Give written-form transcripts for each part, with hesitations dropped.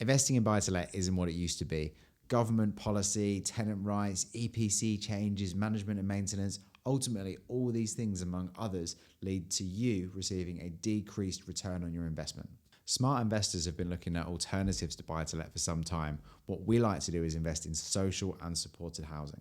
Investing in buy-to-let isn't what it used to be. Government policy, tenant rights, EPC changes, management and maintenance, ultimately all these things, among others, lead to you receiving a decreased return on your investment. Smart investors have been looking at alternatives to buy-to-let for some time. What we like to do is invest in social and supported housing.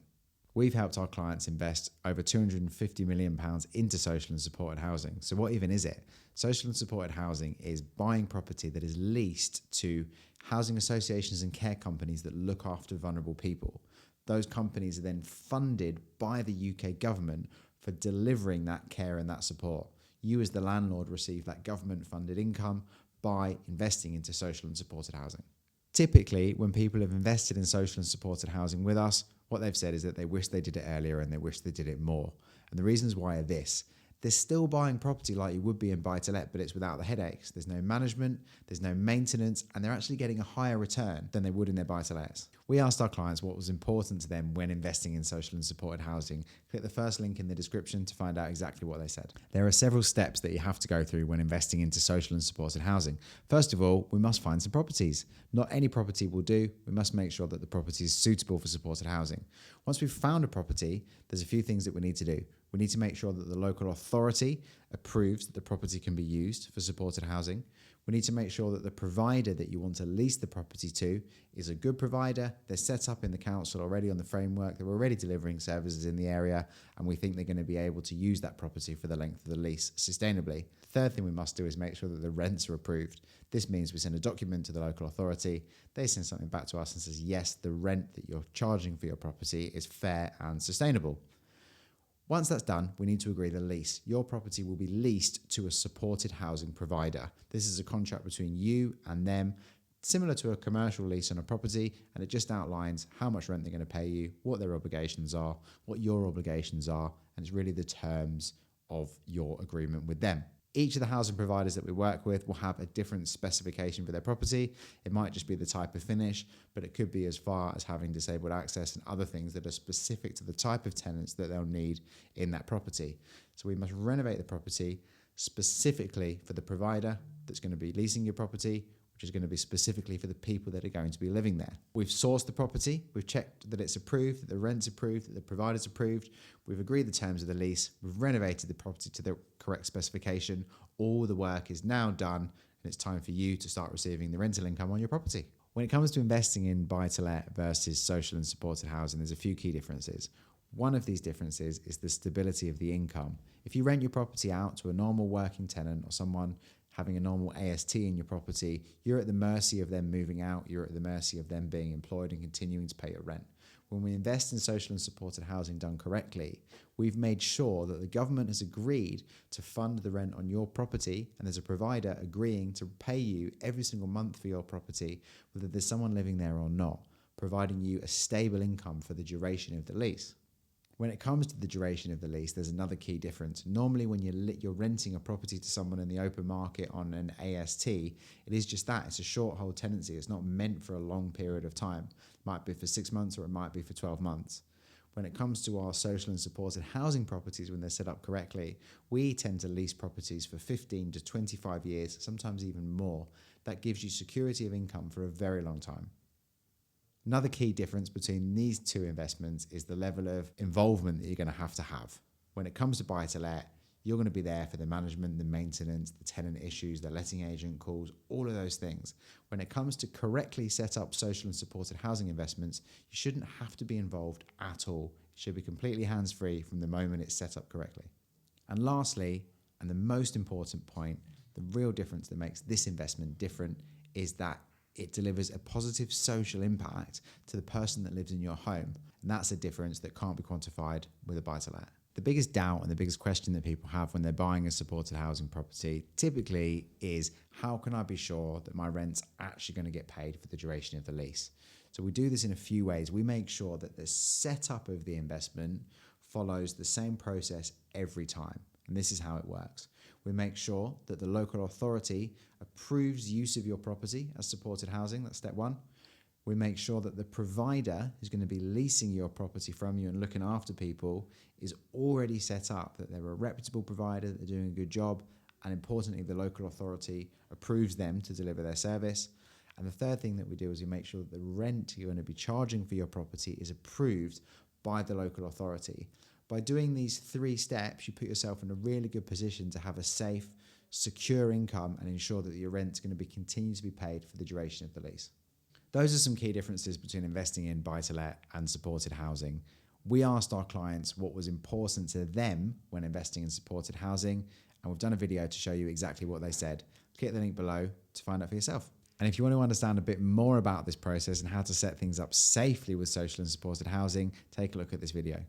We've helped our clients invest over £250 million into social and supported housing. So what even is it? Social and supported housing is buying property that is leased to housing associations and care companies that look after vulnerable people. Those companies are then funded by the UK government for delivering that care and that support. You as the landlord receive that government funded income by investing into social and supported housing. Typically, when people have invested in social and supported housing with us, what they've said is that they wish they did it earlier and they wish they did it more. And the reasons why are this. They're still buying property like you would be in buy-to-let, but it's without the headaches. There's no management, there's no maintenance, and they're actually getting a higher return than they would in their buy-to-lets. We asked our clients what was important to them when investing in social and supported housing. Click the first link in the description to find out exactly what they said. There are several steps that you have to go through when investing into social and supported housing. First of all, we must find some properties. Not any property will do. We must make sure that the property is suitable for supported housing. Once we've found a property, there's a few things that we need to do. We need to make sure that the local authority approves that the property can be used for supported housing. We need to make sure that the provider that you want to lease the property to is a good provider. They're set up in the council already on the framework. They're already delivering services in the area, and we think they're going to be able to use that property for the length of the lease sustainably. The third thing we must do is make sure that the rents are approved. This means we send a document to the local authority. They send something back to us and says, yes, the rent that you're charging for your property is fair and sustainable. Once that's done, we need to agree the lease. Your property will be leased to a supported housing provider. This is a contract between you and them, similar to a commercial lease on a property, and it just outlines how much rent they're going to pay you, what their obligations are, what your obligations are, and it's really the terms of your agreement with them. Each of the housing providers that we work with will have a different specification for their property. It might just be the type of finish, but it could be as far as having disabled access and other things that are specific to the type of tenants that they'll need in that property. So we must renovate the property specifically for the provider that's going to be leasing your property, which is going to be specifically for the people that are going to be living there. We've sourced the property, we've checked that it's approved, that the rent's approved, that the provider's approved, we've agreed the terms of the lease, we've renovated the property to the correct specification. All the work is now done, and it's time for you to start receiving the rental income on your property. When it comes to investing in buy-to-let versus social and supported housing, there's a few key differences. One of these differences is the stability of the income. If you rent your property out to a normal working tenant or someone having a normal AST in your property, you're at the mercy of them moving out, you're at the mercy of them being employed and continuing to pay your rent. When we invest in social and supported housing done correctly, we've made sure that the government has agreed to fund the rent on your property, and there's a provider agreeing to pay you every single month for your property, whether there's someone living there or not, providing you a stable income for the duration of the lease. When it comes to the duration of the lease, there's another key difference. Normally, when you're renting a property to someone in the open market on an AST, it is just that. It's a short hold tenancy. It's not meant for a long period of time. It might be for 6 months or it might be for 12 months. When it comes to our social and supported housing properties, when they're set up correctly, we tend to lease properties for 15 to 25 years, sometimes even more. That gives you security of income for a very long time. Another key difference between these two investments is the level of involvement that you're going to have. When it comes to buy-to-let, you're going to be there for the management, the maintenance, the tenant issues, the letting agent calls, all of those things. When it comes to correctly set up social and supported housing investments, you shouldn't have to be involved at all. It should be completely hands-free from the moment it's set up correctly. And lastly, and the most important point, the real difference that makes this investment different is that it delivers a positive social impact to the person that lives in your home. And that's a difference that can't be quantified with a buy-to-let. The biggest doubt and the biggest question that people have when they're buying a supported housing property typically is, how can I be sure that my rent's actually going to get paid for the duration of the lease? So we do this in a few ways. We make sure that the setup of the investment follows the same process every time. And this is how it works. We make sure that the local authority approves use of your property as supported housing. That's step one. We make sure that the provider who's going to be leasing your property from you and looking after people is already set up, that they're a reputable provider, that they're doing a good job, and importantly, the local authority approves them to deliver their service. And the third thing that we do is we make sure that the rent you're going to be charging for your property is approved by the local authority. By doing these 3 steps, you put yourself in a really good position to have a safe, secure income and ensure that your rent's going to be continue to be paid for the duration of the lease. Those are some key differences between investing in buy-to-let and supported housing. We asked our clients what was important to them when investing in supported housing, and we've done a video to show you exactly what they said. Click the link below to find out for yourself. And if you want to understand a bit more about this process and how to set things up safely with social and supported housing, take a look at this video.